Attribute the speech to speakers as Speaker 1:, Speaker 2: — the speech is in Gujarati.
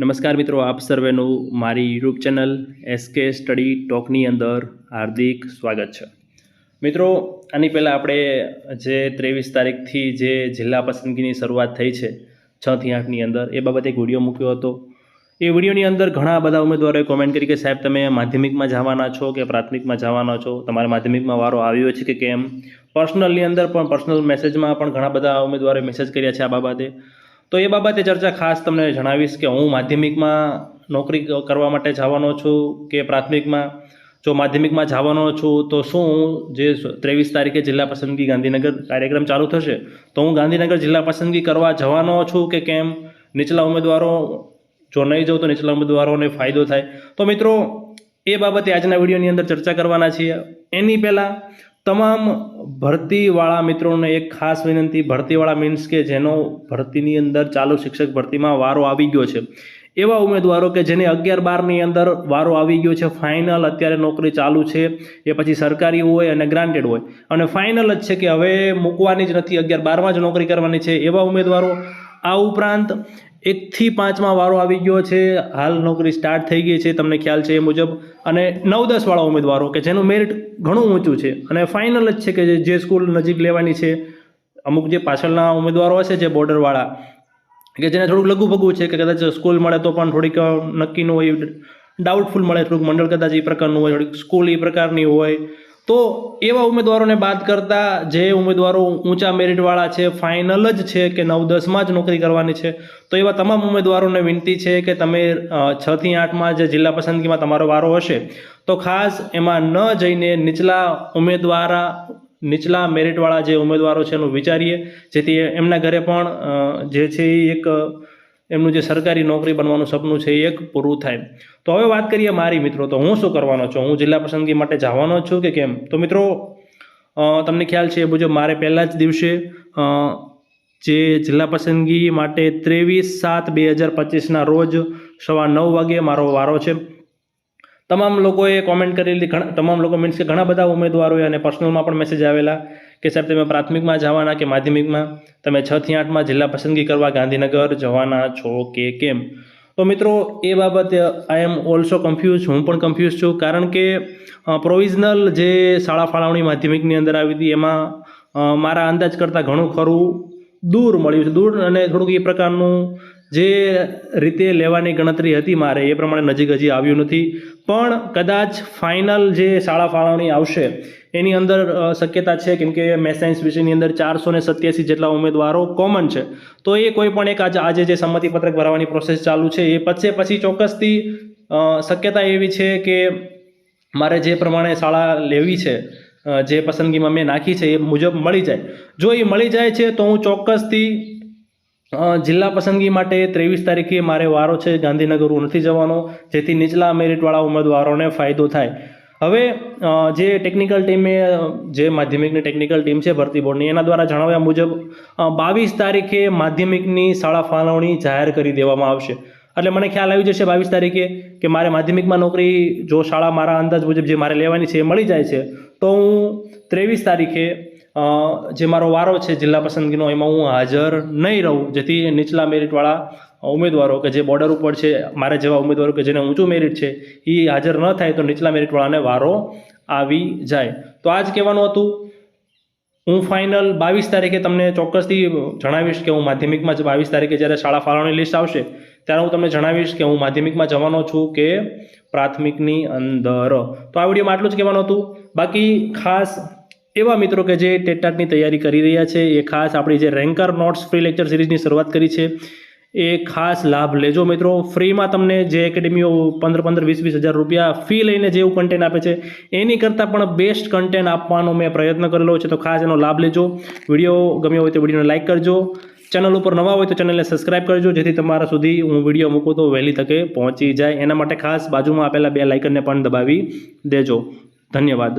Speaker 1: નમસ્કાર મિત્રો, આપ સર્વેનું મારી યુટ્યુબ ચેનલ એસકે સ્ટડી ટોકની અંદર હાર્દિક સ્વાગત છે। મિત્રો, આની પહેલાં આપણે જે 23 તારીખથી જે જિલ્લા પસંદગીની શરૂઆત થઈ છે 6 થી 8ની અંદર, એ બાબતે એક વિડીયો મૂક્યો હતો। એ વિડીયોની અંદર ઘણા બધા ઉમેદવારોએ કોમેન્ટ કરી કે સાહેબ તમે માધ્યમિકમાં જવાના છો કે પ્રાથમિકમાં જવાના છો, તમારા માધ્યમિકમાં વારો આવ્યો છે કે કેમ। પર્સનલની અંદર પણ પર્સનલ મેસેજમાં પણ ઘણા બધા ઉમેદવારોએ મેસેજ કર્યા છે આ બાબતે। તો એ બાબતે ચર્ચા ખાસ તમને જણાવીશ કે હું માધ્યમિકમાં નોકરી કરવા માટે જવાનો છું કે પ્રાથમિકમાં। જો માધ્યમિકમાં જવાનો છું તો શું હું જે 23 તારીખે જિલ્લા પસંદગી ગાંધીનગર કાર્યક્રમ ચાલુ થશે તો હું ગાંધીનગર જિલ્લા પસંદગી કરવા જવાનો છું કે કેમ। નીચલા ઉમેદવારો જો નહીં જાઉં તો નીચલા ઉમેદવારોને ફાયદો થાય। તો મિત્રો, એ બાબતે આજના વિડીયોની અંદર ચર્ચા કરવાના છીએ। એની પહેલાં તમામ ભરતીવાળા મિત્રોને એક ખાસ વિનંતી, ભરતીવાળા મીન્સ કે જેનો ભરતીની અંદર ચાલુ શિક્ષક ભરતીમાં વારો આવી ગયો છે એવા ઉમેદવારો કે જેને 11-12ની અંદર વારો આવી ગયો છે, ફાઇનલ અત્યારે નોકરી ચાલુ છે, એ પછી સરકારી હોય અને ગ્રાન્ટેડ હોય અને ફાઇનલ જ છે કે હવે મૂકવાની જ નથી, 11-12માં જ નોકરી કરવાની છે, એવા ઉમેદવારો। આ ઉપરાંત 1 થી 5માં વારો આવી ગયો છે, હાલ નોકરી સ્ટાર્ટ થઈ ગઈ છે તમને ખ્યાલ છે એ મુજબ, અને 9-10 વાળા ઉમેદવારો કે જેનું મેરિટ ઘણું ઊંચું છે અને ફાઇનલ જ છે કે જે સ્કૂલ નજીક લેવાની છે। અમુક જે પાછળના ઉમેદવારો હશે જે બોર્ડરવાળા કે જેને થોડુંક લઘુભગું છે કે કદાચ સ્કૂલ મળે તો પણ થોડીક નક્કી ન હોય, ડાઉટફુલ મળે, થોડુંક મંડળ કદાચ એ પ્રકારનું હોય, થોડીક સ્કૂલ એ પ્રકારની હોય, તો એવા ઉમેદવારોને બાદ કરતાં જે ઉમેદવારો ઊંચા મેરિટવાળા છે, ફાઇનલ જ છે કે 9-10માં જ નોકરી કરવાની છે, તો એવા તમામ ઉમેદવારોને વિનંતી છે કે તમે 6 થી 8માં જે જિલ્લા પસંદગીમાં તમારો વારો હશે તો ખાસ એમાં ન જઈને નીચલા મેરિટવાળા જે ઉમેદવારો છે એનું વિચારીએ, જેથી એમના ઘરે પણ જે છે એ એક એમનું જે સરકારી નોકરી બનવાનું સપનું છે એ એક પૂરું થાય। તો હવે વાત કરીએ મારી મિત્રો, તો હું શું કરવાનો છું, હું જિલ્લા પસંદગી માટે જવાનો છું કે કેમ। તો મિત્રો, તમને ખ્યાલ છે એ મુજબ મારે પહેલા જ દિવસે જે જિલ્લા પસંદગી માટે 23/7/2025ના રોજ 9:15 વાગે મારો વારો છે। તમામ લોકોએ કોમેન્ટ કરેલી, તમામ લોકો મીન્સ કે ઘણા બધા ઉમેદવારોએ અને પર્સનલમાં પણ મેસેજ આવેલા કે સાહેબ તમે પ્રાથમિકમાં જવાના કે માધ્યમિકમાં, તમે 6 થી 8માં જિલ્લા પસંદગી કરવા ગાંધીનગર જવાના છો કે કેમ। તો મિત્રો, એ બાબતે આઈ એમ ઓલ્સો કન્ફ્યુઝ, હું પણ કન્ફ્યુઝ છું, કારણ કે પ્રોવિઝનલ જે શાળા ફાળવણી માધ્યમિકની અંદર આવી હતી એમાં મારા અંદાજ કરતાં ઘણું ખરું દૂર મળ્યું છે, દૂર અને થોડુંક એ પ્રકારનું જે રીતે લેવાની ગણતરી હતી મારે એ પ્રમાણે નજીક હજી આવ્યું નથી, પણ કદાચ ફાઇનલ જે શાળા ફાળવણી આવશે એની અંદર શક્યતા છે, કેમ કે મેથ્સ સાયન્સ વિષયની અંદર 487 જેટલા ઉમેદવારો કોમન છે, તો એ કોઈ પણ એક આજે જે સંમતિપત્રક ભરવાની પ્રોસેસ ચાલુ છે એ પછી ચોક્કસથી શક્યતા એવી છે કે મારે જે પ્રમાણે શાળા લેવી છે, જે પસંદગીમાં મેં નાખી છે એ મુજબ મળી જાય। જો એ મળી જાય છે તો હું ચોક્કસથી જિલ્લા પસંદગી માટે 23 તારીખે મારે વારો છે ગાંધીનગર હું નથી જવાનો, જેથી નીચલા મેરિટવાળા ઉમેદવારોને ફાયદો થાય। હવે જે ટેકનિકલ ટીમે, જે માધ્યમિકની ટેકનિકલ ટીમ છે ભરતી બોર્ડની, એના દ્વારા જણાવ્યા મુજબ 22 તારીખે માધ્યમિકની શાળા ફાળવણી જાહેર કરી દેવામાં આવશે। એટલે મને ખ્યાલ આવી જશે 22 તારીખે કે મારે માધ્યમિકમાં નોકરી જો શાળા મારા અંદાજ મુજબ જે મારે લેવાની છે એ મળી જાય છે તો હું 23 તારીખે જે મારો વારો છે જિલ્લા પસંદગીનો એમાં હું હાજર નહીં રહું, જેથી નીચલા મેરિટવાળા ઉમેદવારો કે જે બોર્ડર ઉપર છે, મારા જેવા ઉમેદવારો કે જેને ઊંચું મેરિટ છે એ હાજર ન થાય તો નીચલા મેરિટવાળાને વારો આવી જાય। તો આ જ કહેવાનું હતું। હું ફાઇનલ 22 તારીખે તમને ચોક્કસથી જણાવીશ કે હું માધ્યમિકમાં 22 તારીખે જ્યારે શાળા ફાળવણી લિસ્ટ આવશે ત્યારે હું તમને જણાવીશ કે હું માધ્યમિકમાં જવાનો છું કે પ્રાથમિકની અંદર। તો આ વિડીયોમાં આટલું જ કહેવાનું હતું। બાકી ખાસ એવા મિત્રો કે જે ટેટાટની તૈયારી કરી રહ્યા છે એ ખાસ આપણી જે રેન્કર નોટ્સ ફ્રી લેક્ચર સિરીઝની શરૂઆત કરી છે એ ખાસ લાભ લેજો મિત્રો। ફ્રીમાં તમને જે એકેડેમીઓ 15-20 હજાર રૂપિયા ફી લઈને જેવું કન્ટેન્ટ આપે છે એની કરતાં પણ બેસ્ટ કન્ટેન્ટ આપવાનો મેં પ્રયત્ન કરેલો છે, તો ખાસ એનો લાભ લેજો। વિડીયો ગમ્યો હોય તો વિડીયોને લાઇક કરજો, ચેનલ ઉપર નવા હોય તો ચેનલને સબસ્ક્રાઇબ કરજો, જેથી તમારા સુધી હું વિડીયો મૂકું તો વહેલી તકે પહોંચી જાય। એના માટે ખાસ બાજુમાં આપેલા 2 લાઇકનને પણ દબાવી દેજો। ધન્યવાદ।